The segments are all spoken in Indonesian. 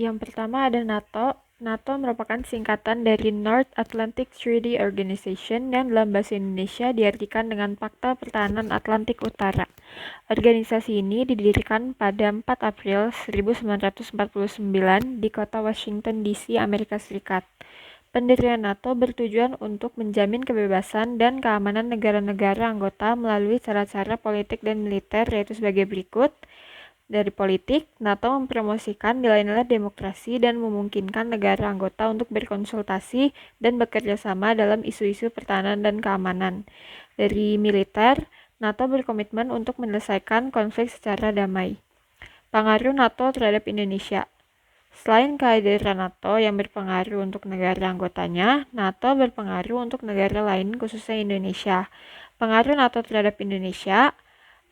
Yang pertama ada NATO. NATO merupakan singkatan dari North Atlantic Treaty Organization yang dalam bahasa Indonesia diartikan dengan Pakta Pertahanan Atlantik Utara. Organisasi ini didirikan pada 4 April 1949 di kota Washington DC, Amerika Serikat. Pendirian NATO bertujuan untuk menjamin kebebasan dan keamanan negara-negara anggota melalui cara-cara politik dan militer, yaitu sebagai berikut. Dari politik, NATO mempromosikan nilai-nilai demokrasi dan memungkinkan negara anggota untuk berkonsultasi dan bekerja sama dalam isu-isu pertahanan dan keamanan. Dari militer, NATO berkomitmen untuk menyelesaikan konflik secara damai. Pengaruh NATO terhadap Indonesia. Selain kehadiran NATO yang berpengaruh untuk negara anggotanya, NATO berpengaruh untuk negara lain, khususnya Indonesia. Pengaruh NATO terhadap Indonesia: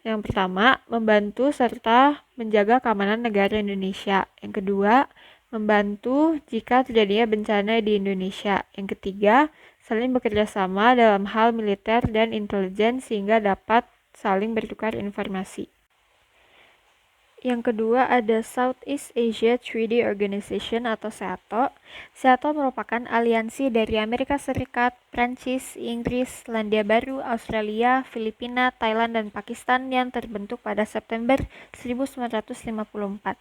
yang pertama, membantu serta menjaga keamanan negara Indonesia. Yang kedua, membantu jika terjadinya bencana di Indonesia. Yang ketiga, saling bekerja sama dalam hal militer dan intelijen sehingga dapat saling bertukar informasi. Yang kedua ada Southeast Asia Treaty Organization atau SEATO. SEATO merupakan aliansi dari Amerika Serikat, Prancis, Inggris, Selandia Baru, Australia, Filipina, Thailand, dan Pakistan yang terbentuk pada September 1954.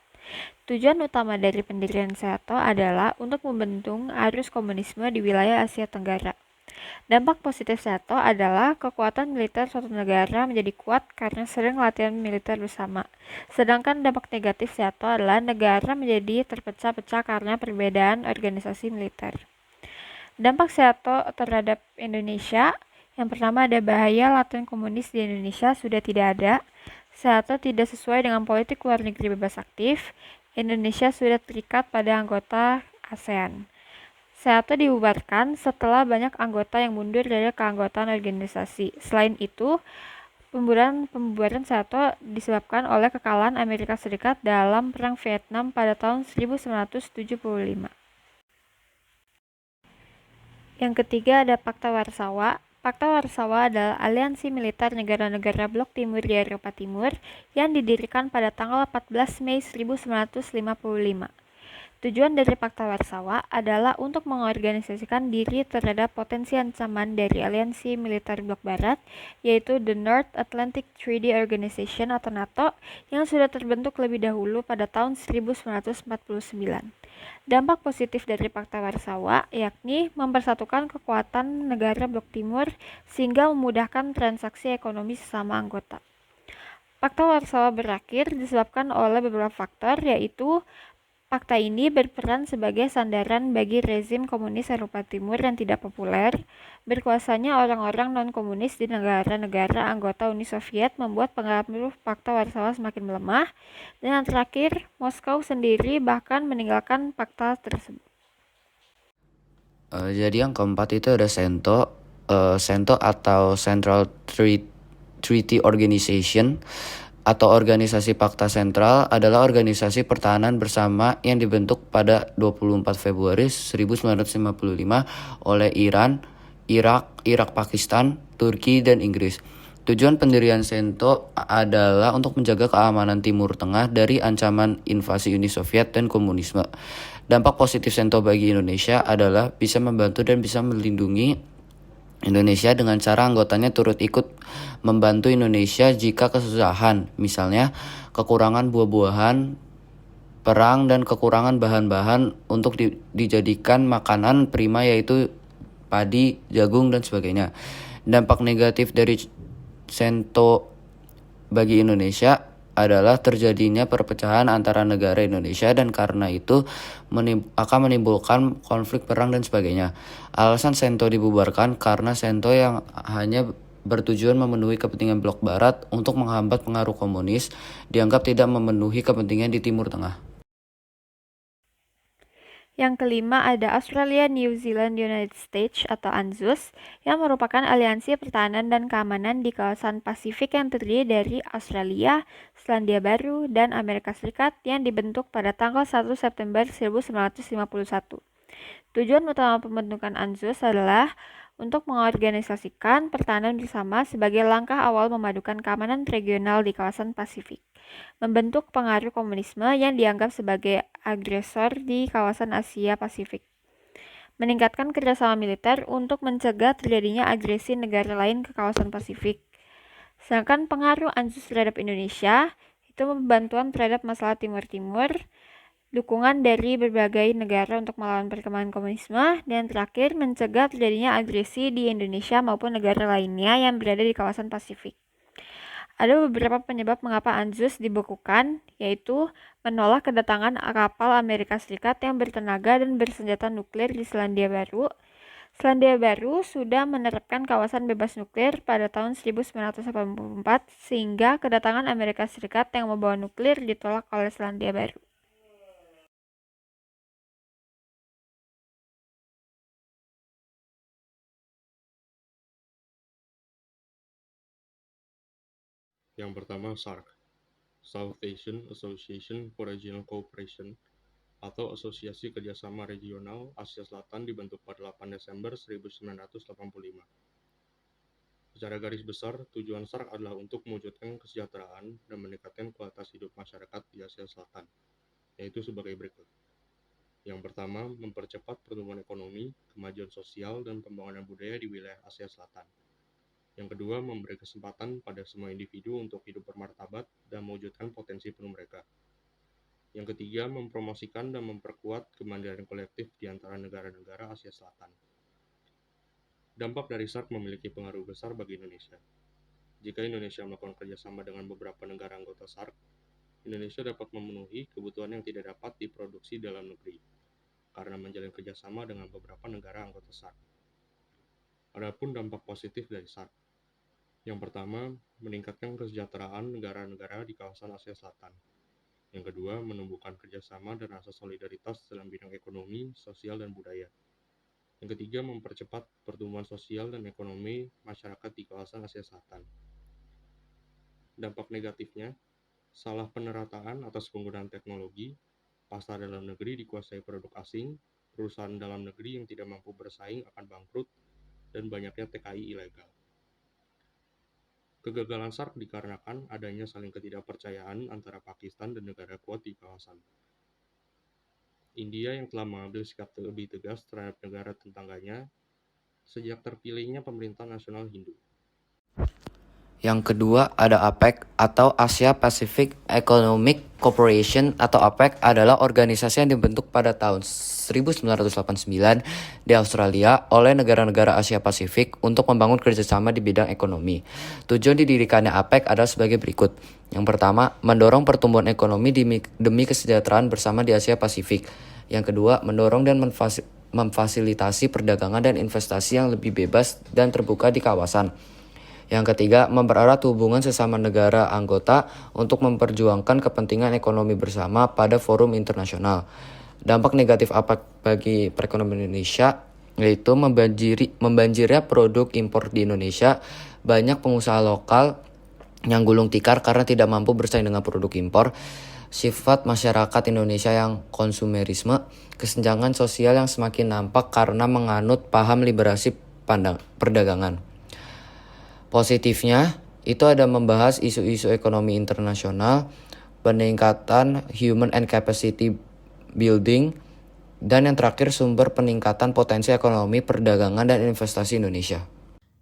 Tujuan utama dari pendirian SEATO adalah untuk membendung arus komunisme di wilayah Asia Tenggara. Dampak positif SEATO adalah kekuatan militer suatu negara menjadi kuat karena sering latihan militer bersama. Sedangkan dampak negatif SEATO adalah negara menjadi terpecah-pecah karena perbedaan organisasi militer. Dampak SEATO terhadap Indonesia: yang pertama ada bahaya latihan komunis di Indonesia sudah tidak ada. SEATO tidak sesuai dengan politik luar negeri bebas aktif. Indonesia sudah terikat pada anggota ASEAN. SEATO dibubarkan setelah banyak anggota yang mundur dari keanggotaan organisasi. Selain itu, pembubaran SEATO disebabkan oleh kekalahan Amerika Serikat dalam Perang Vietnam pada tahun 1975. Yang ketiga ada Pakta Warsawa. Pakta Warsawa adalah aliansi militer negara-negara blok timur di Eropa Timur yang didirikan pada tanggal 14 Mei 1955. Tujuan dari Pakta Warsawa adalah untuk mengorganisasikan diri terhadap potensi ancaman dari aliansi militer blok barat, yaitu the North Atlantic Treaty Organization atau NATO, yang sudah terbentuk lebih dahulu pada tahun 1949. Dampak positif dari Pakta Warsawa yakni mempersatukan kekuatan negara blok timur sehingga memudahkan transaksi ekonomi sesama anggota. Pakta Warsawa berakhir disebabkan oleh beberapa faktor, yaitu fakta ini berperan sebagai sandaran bagi rezim komunis Eropa Timur yang tidak populer. Berkuasanya orang-orang non-komunis di negara-negara anggota Uni Soviet membuat pengaruh Pakta Warsawa semakin melemah. Dan yang terakhir, Moskow sendiri bahkan meninggalkan fakta tersebut. Jadi yang keempat itu ada CENTO. CENTO atau Central Treaty Organization atau Organisasi Pakta Sentral adalah organisasi pertahanan bersama yang dibentuk pada 24 Februari 1955 oleh Iran, Irak, Pakistan, Turki, dan Inggris. Tujuan pendirian CENTO adalah untuk menjaga keamanan Timur Tengah dari ancaman invasi Uni Soviet dan komunisme. Dampak positif CENTO bagi Indonesia adalah bisa membantu dan bisa melindungi Indonesia dengan cara anggotanya turut ikut membantu Indonesia jika kesusahan, misalnya kekurangan buah-buahan, perang, dan kekurangan bahan-bahan untuk dijadikan makanan prima yaitu padi, jagung, dan sebagainya. Dampak negatif dari CENTO bagi Indonesia adalah terjadinya perpecahan antara negara Indonesia dan karena itu akan menimbulkan konflik perang dan sebagainya. Alasan CENTO dibubarkan karena CENTO yang hanya bertujuan memenuhi kepentingan blok barat untuk menghambat pengaruh komunis dianggap tidak memenuhi kepentingan di Timur Tengah. Yang kelima ada Australia, New Zealand, United States atau ANZUS yang merupakan aliansi pertahanan dan keamanan di kawasan Pasifik yang terdiri dari Australia, Selandia Baru, dan Amerika Serikat yang dibentuk pada tanggal 1 September 1951. Tujuan utama pembentukan ANZUS adalah untuk mengorganisasikan pertahanan bersama sebagai langkah awal memadukan keamanan regional di kawasan Pasifik, membentuk pengaruh komunisme yang dianggap sebagai agresor di kawasan Asia Pasifik, meningkatkan kerjasama militer untuk mencegah terjadinya agresi negara lain ke kawasan Pasifik. Sedangkan pengaruh ANZUS terhadap Indonesia itu bantuan terhadap masalah Timur Timur, dukungan dari berbagai negara untuk melawan perkembangan komunisme, dan terakhir mencegah terjadinya agresi di Indonesia maupun negara lainnya yang berada di kawasan Pasifik. Ada beberapa penyebab mengapa ANZUS dibekukan, yaitu menolak kedatangan kapal Amerika Serikat yang bertenaga dan bersenjata nuklir di Selandia Baru. Selandia Baru sudah menerapkan kawasan bebas nuklir pada tahun 1984, sehingga kedatangan Amerika Serikat yang membawa nuklir ditolak oleh Selandia Baru. Yang pertama SARC, South Asian Association for Regional Cooperation, atau Asosiasi Kerjasama Regional Asia Selatan, dibentuk pada 8 Desember 1985. Secara garis besar, tujuan SARC adalah untuk mewujudkan kesejahteraan dan meningkatkan kualitas hidup masyarakat di Asia Selatan, yaitu sebagai berikut. Yang pertama, mempercepat pertumbuhan ekonomi, kemajuan sosial, dan pembangunan budaya di wilayah Asia Selatan. Yang kedua, memberi kesempatan pada semua individu untuk hidup bermartabat dan mewujudkan potensi penuh mereka. Yang ketiga, mempromosikan dan memperkuat kemandirian kolektif di antara negara-negara Asia Selatan. Dampak dari SARC memiliki pengaruh besar bagi Indonesia. Jika Indonesia melakukan kerjasama dengan beberapa negara anggota SARC, Indonesia dapat memenuhi kebutuhan yang tidak dapat diproduksi dalam negeri, karena menjalin kerjasama dengan beberapa negara anggota SARC. Adapun dampak positif dari SARC. Yang pertama, meningkatkan kesejahteraan negara-negara di kawasan Asia Selatan. Yang kedua, menumbuhkan kerjasama dan rasa solidaritas dalam bidang ekonomi, sosial, dan budaya. Yang ketiga, mempercepat pertumbuhan sosial dan ekonomi masyarakat di kawasan Asia Selatan. Dampak negatifnya, salah penerataan atas penggunaan teknologi, pasar dalam negeri dikuasai produk asing, perusahaan dalam negeri yang tidak mampu bersaing akan bangkrut, dan banyaknya TKI ilegal. Kegagalan SARC dikarenakan adanya saling ketidakpercayaan antara Pakistan dan negara kuat di kawasan. India yang telah mengambil sikap lebih tegas terhadap negara tetangganya sejak terpilihnya pemerintahan nasional Hindu. Yang kedua ada APEC atau Asia Pacific Economic Cooperation atau APEC adalah organisasi yang dibentuk pada tahun 1989 di Australia oleh negara-negara Asia Pasifik untuk membangun kerjasama di bidang ekonomi. Tujuan didirikannya APEC adalah sebagai berikut. Yang pertama, mendorong pertumbuhan ekonomi demi kesejahteraan bersama di Asia Pasifik. Yang kedua, mendorong dan memfasilitasi perdagangan dan investasi yang lebih bebas dan terbuka di kawasan. Yang ketiga, mempererat hubungan sesama negara anggota untuk memperjuangkan kepentingan ekonomi bersama pada forum internasional. Dampak negatif APEC bagi perekonomian Indonesia yaitu membanjirnya produk impor di Indonesia. Banyak pengusaha lokal yang gulung tikar karena tidak mampu bersaing dengan produk impor. Sifat masyarakat Indonesia yang konsumerisme, kesenjangan sosial yang semakin nampak karena menganut paham liberasi perdagangan. Positifnya, itu ada membahas isu-isu ekonomi internasional, peningkatan human and capacity building, dan yang terakhir sumber peningkatan potensi ekonomi, perdagangan, dan investasi Indonesia.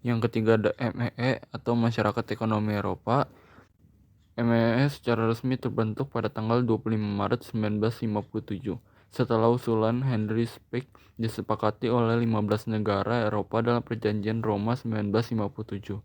Yang ketiga ada MEE atau Masyarakat Ekonomi Eropa. MEE secara resmi terbentuk pada tanggal 25 Maret 1957 setelah usulan Henry Speck disepakati oleh 15 negara Eropa dalam Perjanjian Roma 1957.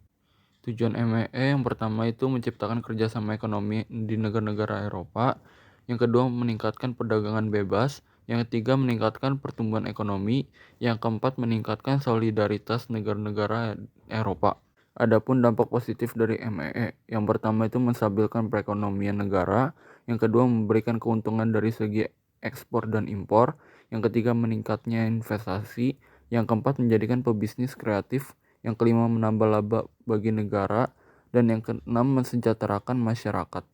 Tujuan MEE yang pertama itu menciptakan kerjasama ekonomi di negara-negara Eropa. Yang kedua, meningkatkan perdagangan bebas. Yang ketiga, meningkatkan pertumbuhan ekonomi. Yang keempat, meningkatkan solidaritas negara-negara Eropa. Adapun dampak positif dari MEE, yang pertama itu menstabilkan perekonomian negara. Yang kedua, memberikan keuntungan dari segi ekspor dan impor. Yang ketiga, meningkatnya investasi. Yang keempat, menjadikan pebisnis kreatif. Yang kelima, menambah laba bagi negara. Dan yang keenam, mensejahterakan masyarakat.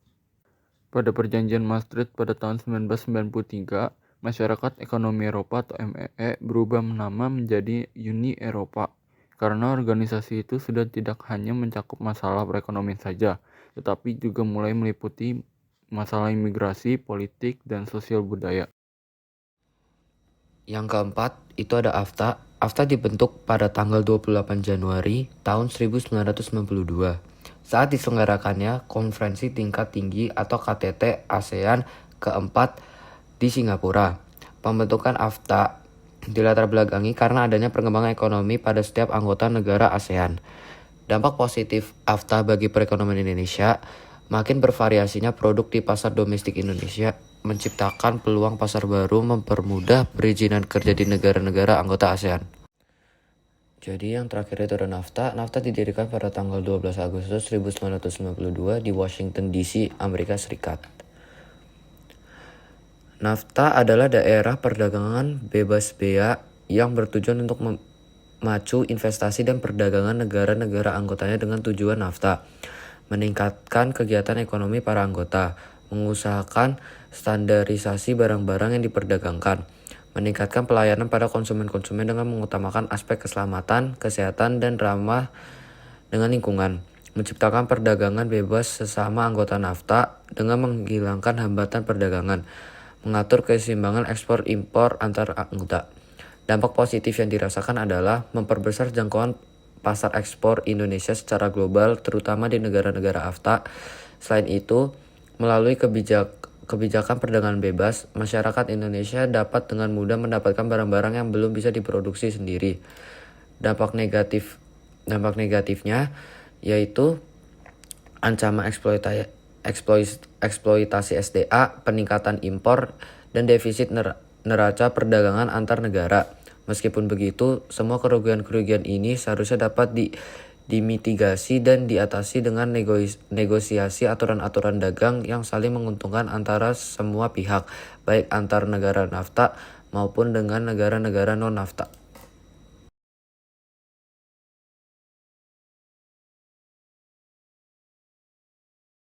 Pada Perjanjian Maastricht pada tahun 1993, Masyarakat Ekonomi Eropa atau MEE berubah nama menjadi Uni Eropa karena organisasi itu sudah tidak hanya mencakup masalah perekonomian saja, tetapi juga mulai meliputi masalah imigrasi, politik, dan sosial budaya. Yang keempat, itu ada AFTA. AFTA dibentuk pada tanggal 28 Januari tahun 1992. Saat diselenggarakannya konferensi tingkat tinggi atau KTT ASEAN keempat di Singapura. Pembentukan AFTA dilatar belakangi karena adanya perkembangan ekonomi pada setiap anggota negara ASEAN. Dampak positif AFTA bagi perekonomian Indonesia, makin bervariasinya produk di pasar domestik Indonesia, menciptakan peluang pasar baru, mempermudah perizinan kerja di negara-negara anggota ASEAN. Jadi yang terakhir itu ada NAFTA. NAFTA didirikan pada tanggal 12 Agustus 1992 di Washington DC, Amerika Serikat. NAFTA adalah daerah perdagangan bebas bea yang bertujuan untuk memacu investasi dan perdagangan negara-negara anggotanya dengan tujuan NAFTA, meningkatkan kegiatan ekonomi para anggota, mengusahakan standarisasi barang-barang yang diperdagangkan, meningkatkan pelayanan pada konsumen-konsumen dengan mengutamakan aspek keselamatan, kesehatan, dan ramah dengan lingkungan, menciptakan perdagangan bebas sesama anggota NAFTA dengan menghilangkan hambatan perdagangan, mengatur keseimbangan ekspor-impor antar anggota. Dampak positif yang dirasakan adalah memperbesar jangkauan pasar ekspor Indonesia secara global, terutama di negara-negara AFTA. Selain itu, melalui kebijakan perdagangan bebas, masyarakat Indonesia dapat dengan mudah mendapatkan barang-barang yang belum bisa diproduksi sendiri. Dampak negatifnya yaitu ancaman eksploitasi SDA, peningkatan impor, dan defisit neraca perdagangan antar negara. Meskipun begitu, semua kerugian-kerugian ini seharusnya dapat dimitigasi dan diatasi dengan negosiasi aturan-aturan dagang yang saling menguntungkan antara semua pihak, baik antar negara NAFTA maupun dengan negara-negara non-NAFTA.